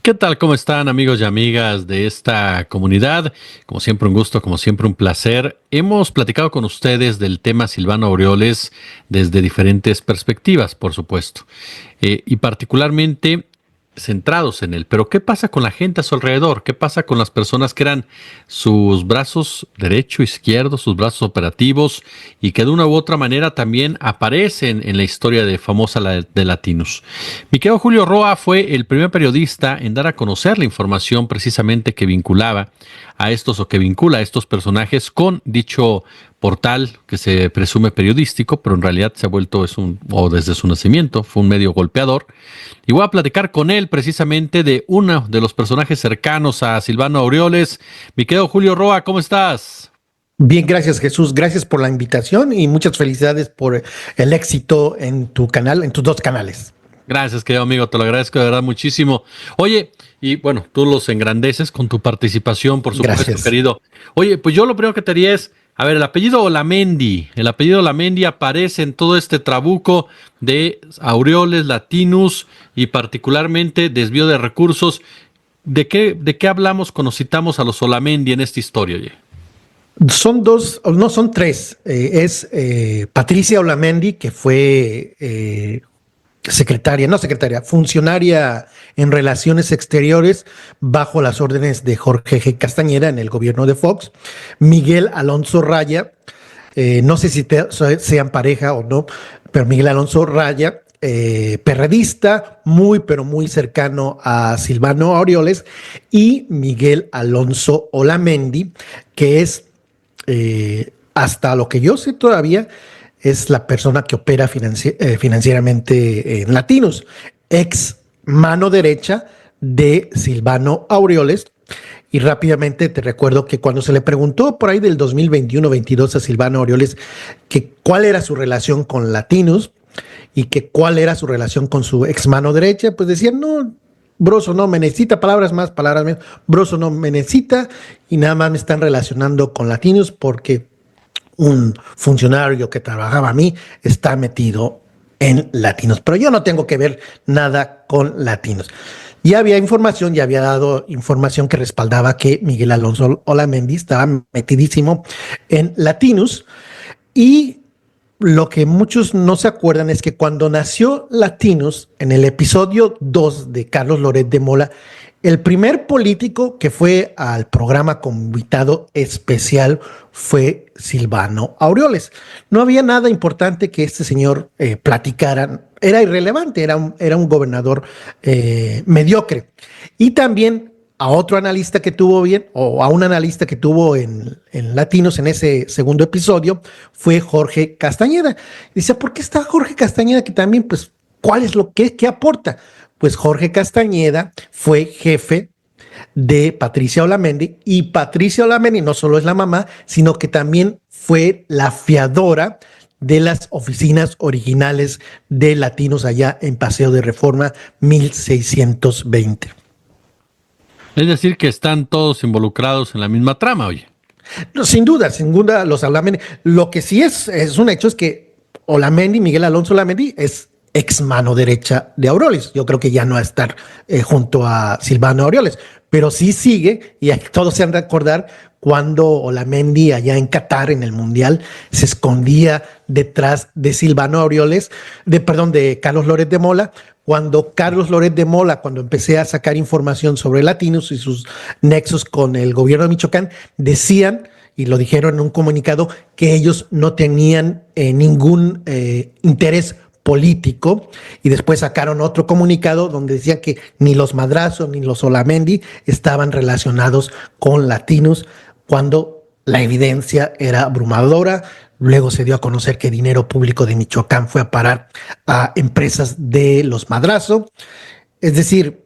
¿Qué tal? ¿Cómo están amigos y amigas de esta comunidad? Como siempre un gusto, como siempre un placer. Hemos platicado con ustedes del tema Silvano Aureoles desde diferentes perspectivas, por supuesto, y particularmente centrados en él. Pero ¿qué pasa con la gente a su alrededor? ¿Qué pasa con las personas que eran sus brazos derecho, izquierdo, sus brazos operativos y que de una u otra manera también aparecen en la historia de famosa de Latinos? Mi querido Julio Roa fue el primer periodista en dar a conocer la información precisamente que vinculaba a estos o que vincula a estos personajes con dicho portal que se presume periodístico, pero en realidad se ha vuelto, o desde su nacimiento, fue un medio golpeador. Y voy a platicar con él precisamente de uno de los personajes cercanos a Silvano Aureoles. Mi querido Julio Roa, ¿cómo estás? Bien, gracias Jesús, gracias por la invitación y muchas felicidades por el éxito en tu canal, en tus dos canales. Gracias, querido amigo, te lo agradezco de verdad muchísimo. Oye, y bueno, tú los engrandeces con tu participación, por supuesto, Gracias. querido. Oye, pues yo lo primero que te haría es, a ver, el apellido Olamendi aparece en todo este trabuco de Aureoles, Latinus y particularmente desvío de recursos. ¿De qué hablamos cuando citamos a los Olamendi en esta historia, oye? Son dos, no son tres. Es Patricia Olamendi, que fue funcionaria en Relaciones Exteriores bajo las órdenes de Jorge G. Castañeda en el gobierno de Fox. Miguel Alonso Raya, no sé si sean pareja o no, pero Miguel Alonso Raya, perredista, muy, pero muy cercano a Silvano Aureoles, y Miguel Alonso Olamendi, que es, hasta lo que yo sé todavía, es la persona que opera financieramente en Latinos, ex mano derecha de Silvano Aureoles. Y rápidamente te recuerdo que cuando se le preguntó por ahí del 2021-22 a Silvano Aureoles que cuál era su relación con Latinos y que cuál era su relación con su ex mano derecha, pues decían, no, Broso no me necesita, palabras más, palabras menos, Broso no me necesita y nada más me están relacionando con Latinos porque un funcionario que trabajaba a mí está metido en Latinos, pero yo no tengo que ver nada con Latinos. Ya había información, ya había dado información que respaldaba que Miguel Alonso Olamendi estaba metidísimo en Latinos. Y lo que muchos no se acuerdan es que cuando nació Latinos, en el episodio 2 de Carlos Loret de Mola, el primer político que fue al programa como invitado especial fue Silvano Aureoles. No había nada importante que este señor platicara, era irrelevante, era un gobernador mediocre. Y también a otro analista que tuvo bien, o a un analista que tuvo en Latinos en ese segundo episodio, fue Jorge Castañeda. Dice, ¿por qué está Jorge Castañeda? Que también, pues, ¿cuál es lo que aporta? Pues Jorge Castañeda fue jefe de Patricia Olamendi y Patricia Olamendi no solo es la mamá, sino que también fue la fiadora de las oficinas originales de Latinos allá en Paseo de Reforma 1620. Es decir, que están todos involucrados en la misma trama, oye. No, sin duda los Olamendi. Lo que sí es un hecho es que Olamendi, Miguel Alonso Olamendi, es ex mano derecha de Aureoles. Yo creo que ya no va a estar junto a Silvano Aureoles, pero sí sigue, y todos se han de acordar cuando Olamendi allá en Qatar, en el Mundial, se escondía detrás de Silvano Aureoles, de Carlos Loret de Mola, cuando Carlos Loret de Mola, cuando empecé a sacar información sobre Latinos y sus nexos con el gobierno de Michoacán, decían, y lo dijeron en un comunicado, que ellos no tenían ningún interés político, y después sacaron otro comunicado donde decían que ni los Madrazo ni los Olamendi estaban relacionados con Latinos, cuando la evidencia era abrumadora. Luego se dio a conocer que dinero público de Michoacán fue a parar a empresas de los Madrazo. Es decir,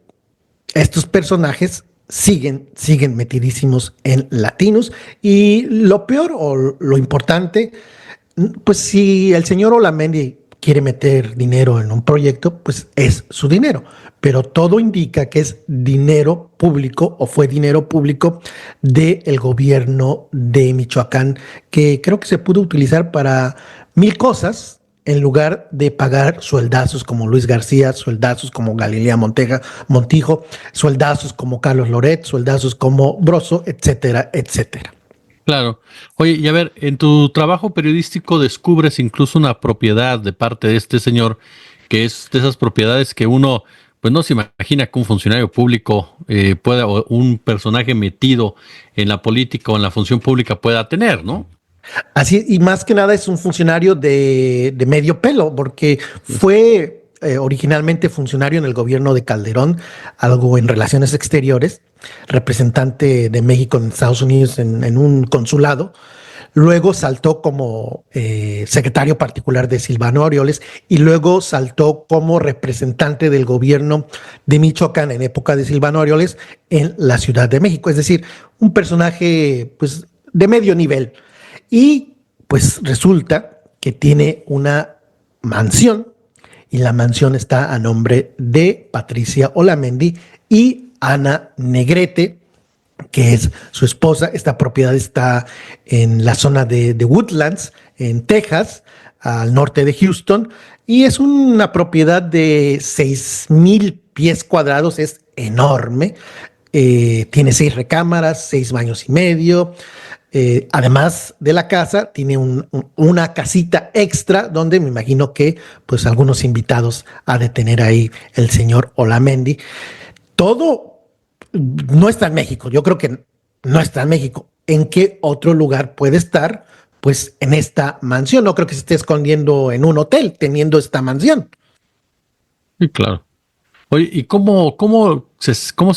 estos personajes siguen metidísimos en Latinos, y lo peor o lo importante, pues si el señor Olamendi quiere meter dinero en un proyecto, pues es su dinero, pero todo indica que es dinero público o fue dinero público del gobierno de Michoacán, que creo que se pudo utilizar para mil cosas, en lugar de pagar sueldazos como Luis García, sueldazos como Galilea Montijo, sueldazos como Carlos Loret, sueldazos como Broso, etcétera, etcétera. Claro. Oye, y a ver, en tu trabajo periodístico descubres incluso una propiedad de parte de este señor, que es de esas propiedades que uno, pues no se imagina que un funcionario público pueda, o un personaje metido en la política o en la función pública pueda tener, ¿no? Así, y más que nada es un funcionario de medio pelo, porque fue originalmente funcionario en el gobierno de Calderón, algo en relaciones exteriores, representante de México en Estados Unidos en un consulado. Luego saltó como secretario particular de Silvano Aureoles y luego saltó como representante del gobierno de Michoacán en época de Silvano Aureoles en la Ciudad de México. Es decir, un personaje pues de medio nivel. Y pues resulta que tiene una mansión y la mansión está a nombre de Patricia Olamendi y Ana Negrete, que es su esposa. Esta propiedad está en la zona de Woodlands, en Texas, al norte de Houston, y es una propiedad de 6,000 pies cuadrados, es enorme. Tiene 6 recámaras, 6 baños y medio. Además de la casa, tiene una casita extra donde me imagino que pues algunos invitados ha de tener ahí el señor Olamendi. Todo no está en México. Yo creo que no está en México. ¿En qué otro lugar puede estar? Pues en esta mansión. No creo que se esté escondiendo en un hotel teniendo esta mansión. Sí, claro. Oye, ¿y cómo se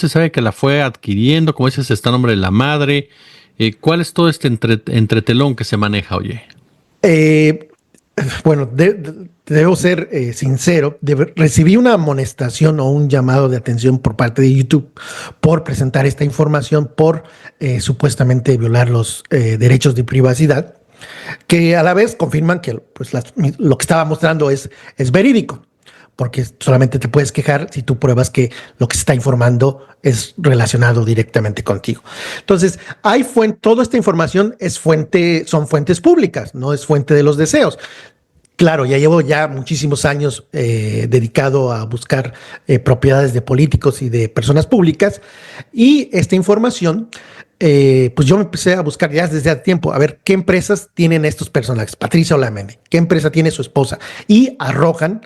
sabe que la fue adquiriendo? ¿Cómo dices, está a nombre de la madre? ¿Cuál es todo este entretelón que se maneja, oye? Eh, bueno, debo ser sincero. Recibí una amonestación o un llamado de atención por parte de YouTube por presentar esta información por supuestamente violar los derechos de privacidad, que a la vez confirman que pues, lo que estaba mostrando es verídico, porque solamente te puedes quejar si tú pruebas que lo que se está informando es relacionado directamente contigo. Entonces, toda esta información son fuentes públicas, no es fuente de los deseos. Claro, ya llevo muchísimos años dedicado a buscar propiedades de políticos y de personas públicas, y esta información pues yo me empecé a buscar ya desde hace tiempo, a ver qué empresas tienen estos personajes. Patricia Olamendi, qué empresa tiene su esposa, y arrojan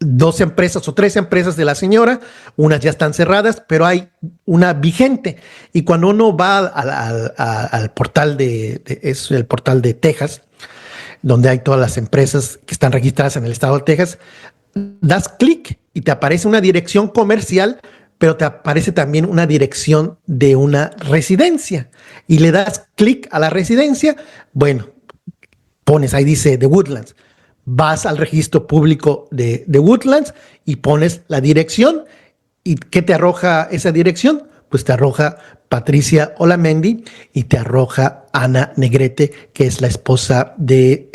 2 empresas o 3 empresas de la señora. Unas ya están cerradas, pero hay una vigente. Y cuando uno va al portal es el portal de Texas, donde hay todas las empresas que están registradas en el estado de Texas, das clic y te aparece una dirección comercial, pero te aparece también una dirección de una residencia. Y le das clic a la residencia, bueno, pones ahí, dice The Woodlands. Vas al registro público de Woodlands y pones la dirección. ¿Y qué te arroja esa dirección? Pues te arroja Patricia Olamendi y te arroja Ana Negrete, que es la esposa de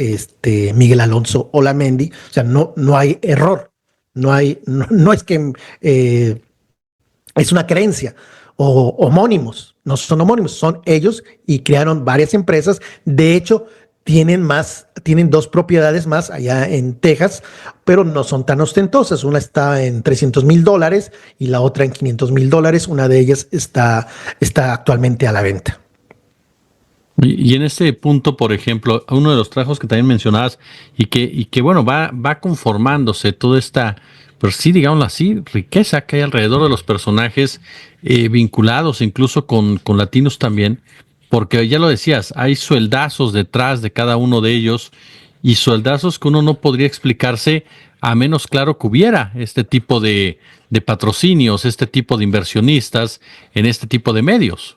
Miguel Alonso Olamendi. O sea, no hay error. No es que es una creencia o homónimos. No son homónimos, son ellos, y crearon varias empresas. De hecho, tienen 2 propiedades más allá en Texas, pero no son tan ostentosas. Una está en $300,000 y la otra en $500,000. Una de ellas está actualmente a la venta. Y en este punto, por ejemplo, uno de los trabajos que también mencionabas y que bueno, va conformándose toda esta, pero sí, digámoslo así, riqueza que hay alrededor de los personajes vinculados incluso con latinos también, porque ya lo decías, hay sueldazos detrás de cada uno de ellos y sueldazos que uno no podría explicarse a menos claro que hubiera este tipo de patrocinios, este tipo de inversionistas en este tipo de medios.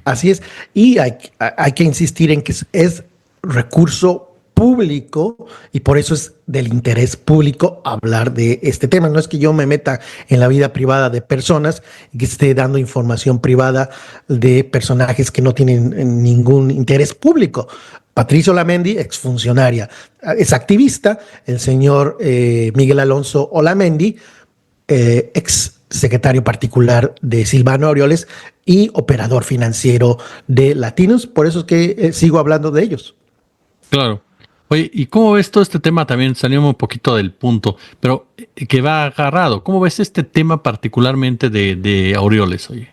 Así es. Y hay que insistir en que es recurso público y por eso es del interés público hablar de este tema. No es que yo me meta en la vida privada de personas y que esté dando información privada de personajes que no tienen ningún interés público. Patricia Olamendi, exfuncionaria, es activista. El señor Miguel Alonso Olamendi, ex secretario particular de Silvano Aureoles y operador financiero de Latinos. Por eso es que sigo hablando de ellos. Claro. Oye, ¿y cómo ves todo este tema? También salimos un poquito del punto, pero que va agarrado. ¿Cómo ves este tema particularmente de Aureoles, oye?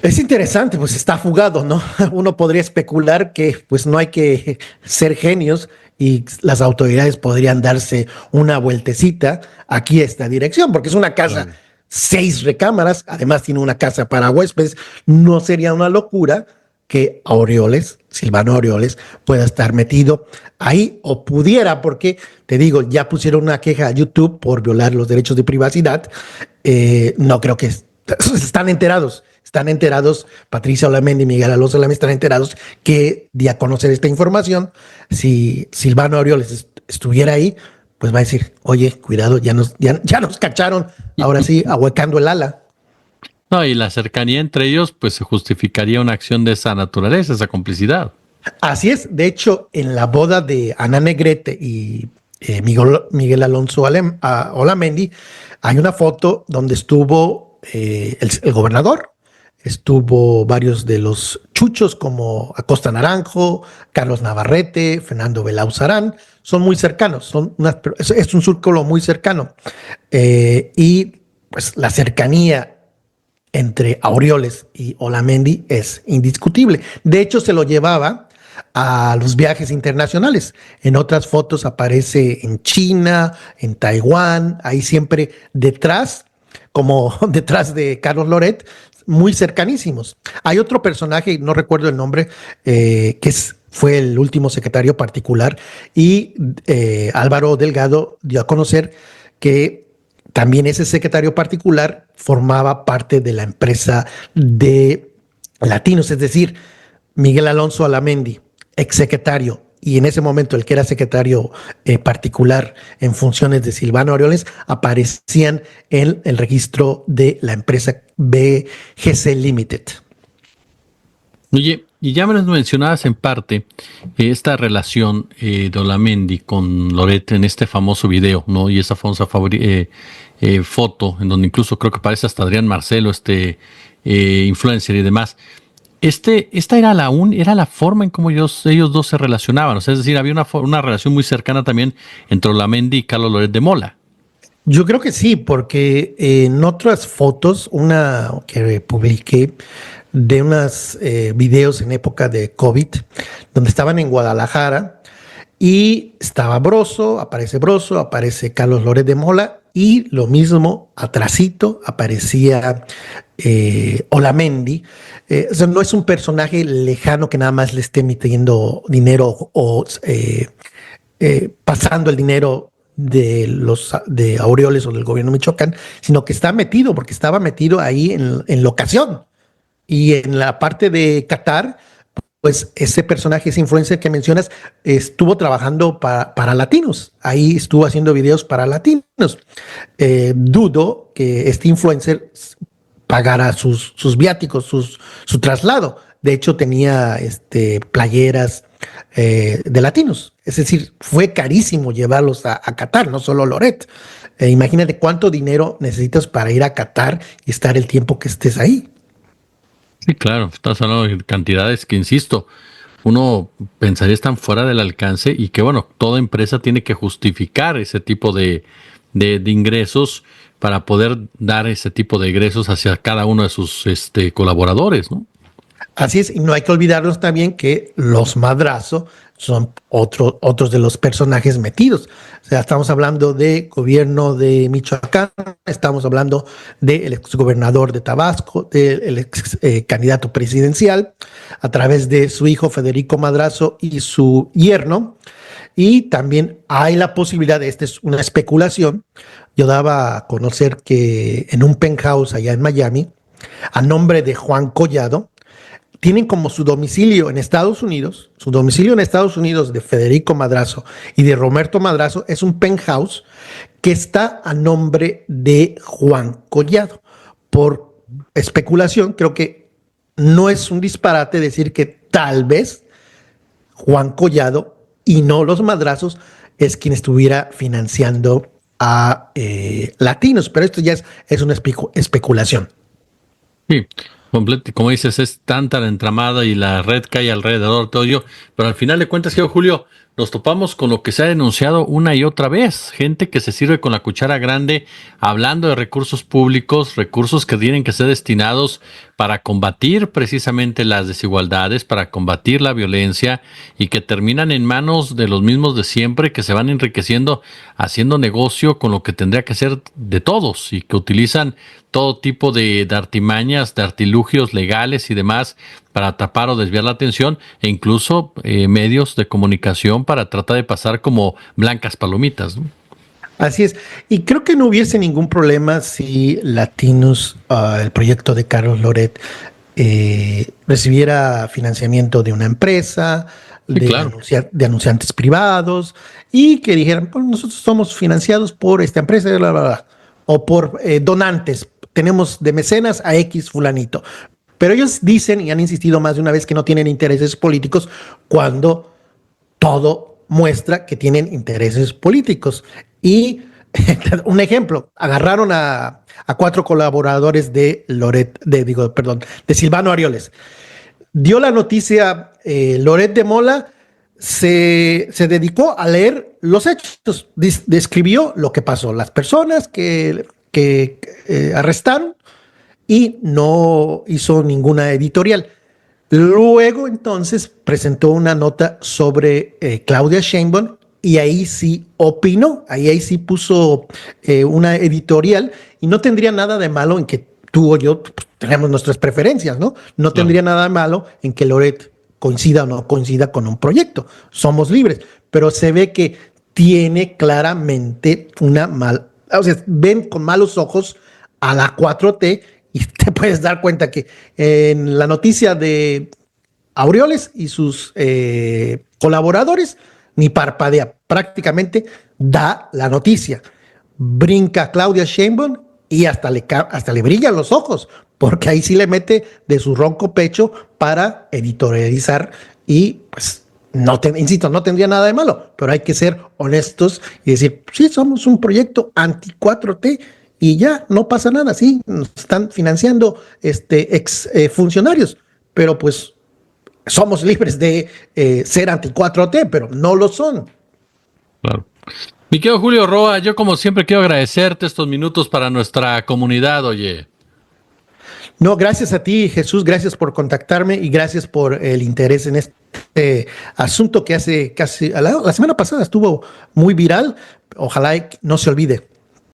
Es interesante, pues está fugado, ¿no? Uno podría especular que pues no hay que ser genios y las autoridades podrían darse una vueltecita aquí a esta dirección, porque es una casa, Claro. 6 recámaras, además tiene una casa para huéspedes. No sería una locura que Aureoles, Silvano Aureoles, pueda estar metido ahí o pudiera, porque te digo, ya pusieron una queja a YouTube por violar los derechos de privacidad. No creo que están enterados, Patricia Olamendi y Miguel Alonso Olamendi están enterados que di a conocer esta información. Si Silvano Aureoles estuviera ahí, pues va a decir, oye, cuidado, ya nos cacharon, Y, ahora y- sí, ahuecando el ala. no, y la cercanía entre ellos, pues se justificaría una acción de esa naturaleza, esa complicidad. Así es, de hecho, en la boda de Ana Negrete y Miguel Alonso Olamendi, hay una foto donde estuvo el gobernador, estuvo varios de los chuchos como Acosta Naranjo, Carlos Navarrete, Fernando Belauzarán, son muy cercanos, es un círculo muy cercano. Y pues la cercanía entre Aureoles y Olamendi es indiscutible. De hecho, se lo llevaba a los viajes internacionales. En otras fotos aparece en China, en Taiwán, ahí siempre detrás, como detrás de Carlos Loret, muy cercanísimos. Hay otro personaje, no recuerdo el nombre, fue el último secretario particular y Álvaro Delgado dio a conocer que también ese secretario particular formaba parte de la empresa de Latinos, es decir, Miguel Alonso Alamendi, exsecretario, y en ese momento el que era secretario particular en funciones de Silvano Aureoles, aparecían en el registro de la empresa BGC Limited. Oye, y ya me lo mencionabas en parte, esta relación de Olamendi con Loret en este famoso video, ¿no? Y esa famosa foto, en donde incluso creo que aparece hasta Adrián Marcelo, influencer y demás. Esta era era la forma en cómo ellos dos se relacionaban. O sea, es decir, había una relación muy cercana también entre Olamendi y Carlos Loret de Mola. Yo creo que sí, porque en otras fotos, una que publiqué de unos videos en época de COVID, donde estaban en Guadalajara y estaba Broso, aparece Carlos Loret de Mola y lo mismo atrasito aparecía Olamendi. O sea, no es un personaje lejano que nada más le esté metiendo dinero o pasando el dinero de Aureoles o del gobierno de Michoacán, sino que está metido, porque estaba metido ahí en locación. Y en la parte de Qatar, pues ese personaje, ese influencer que mencionas, estuvo trabajando para latinos. Ahí estuvo haciendo videos para latinos. Dudo que este influencer pagara sus viáticos, su traslado. De hecho, tenía playeras de latinos. Es decir, fue carísimo llevarlos a Qatar, no solo Loret. Imagínate cuánto dinero necesitas para ir a Qatar y estar el tiempo que estés ahí. Sí, claro, estás hablando de cantidades que, insisto, uno pensaría están fuera del alcance y que, bueno, toda empresa tiene que justificar ese tipo de ingresos para poder dar ese tipo de ingresos hacia cada uno de sus colaboradores, ¿no? Así es, y no hay que olvidarnos también que los Madrazo son otros de los personajes metidos. O sea, estamos hablando de gobierno de Michoacán, estamos hablando del exgobernador de Tabasco, del ex candidato presidencial, a través de su hijo Federico Madrazo y su yerno. Y también hay la posibilidad, esta es una especulación, yo daba a conocer que en un penthouse allá en Miami, a nombre de Juan Collado, tienen como su domicilio en Estados Unidos, su domicilio en Estados Unidos de Federico Madrazo y de Roberto Madrazo es un penthouse que está a nombre de Juan Collado. Por especulación, creo que no es un disparate decir que tal vez Juan Collado y no los Madrazos es quien estuviera financiando a latinos, pero esto ya es una especulación. Sí, como dices, es tanta la entramada y la red que hay alrededor, todo ello, pero al final de cuentas, que Julio, nos topamos con lo que se ha denunciado una y otra vez, gente que se sirve con la cuchara grande hablando de recursos públicos, recursos que tienen que ser destinados para combatir precisamente las desigualdades, para combatir la violencia y que terminan en manos de los mismos de siempre que se van enriqueciendo haciendo negocio con lo que tendría que ser de todos y que utilizan todo tipo de artimañas, de artilugios legales y demás para tapar o desviar la atención e incluso medios de comunicación para tratar de pasar como blancas palomitas, ¿no? Así es. Y creo que no hubiese ningún problema si Latinos, el proyecto de Carlos Loret, recibiera financiamiento de una empresa, Sí, claro. de anunciantes privados, y que dijeran, pues nosotros somos financiados por esta empresa, bla, bla, bla, o por donantes. Tenemos de mecenas a X fulanito. Pero ellos dicen y han insistido más de una vez que no tienen intereses políticos cuando todo muestra que tienen intereses políticos. Y un ejemplo, agarraron a 4 colaboradores de Loret, de Silvano Aureoles. Dio la noticia Loret de Mola, se dedicó a leer los hechos, describió lo que pasó, las personas que arrestaron y no hizo ninguna editorial. Luego entonces presentó una nota sobre Claudia Sheinbaum y ahí sí opinó, ahí sí puso una editorial y no tendría nada de malo en que tú o yo pues, tenemos nuestras preferencias, ¿no? No Claro. tendría nada de malo en que Loret coincida o no coincida con un proyecto. Somos libres, pero se ve que tiene claramente una o sea, ven con malos ojos a la 4T y te puedes dar cuenta que en la noticia de Aureoles y sus colaboradores ni parpadea, prácticamente da la noticia. Brinca Claudia Sheinbaum y hasta le brillan los ojos, porque ahí sí le mete de su ronco pecho para editorializar y pues insisto, no tendría nada de malo, pero hay que ser honestos y decir, sí, somos un proyecto anti 4T y ya no pasa nada, sí, nos están financiando ex funcionarios, pero pues somos libres de ser anti 4T, pero no lo son. Claro. Mi querido Julio Roa, yo como siempre quiero agradecerte estos minutos para nuestra comunidad, oye. No, gracias a ti, Jesús, gracias por contactarme y gracias por el interés en este asunto que hace casi, la semana pasada estuvo muy viral. Ojalá no se olvide.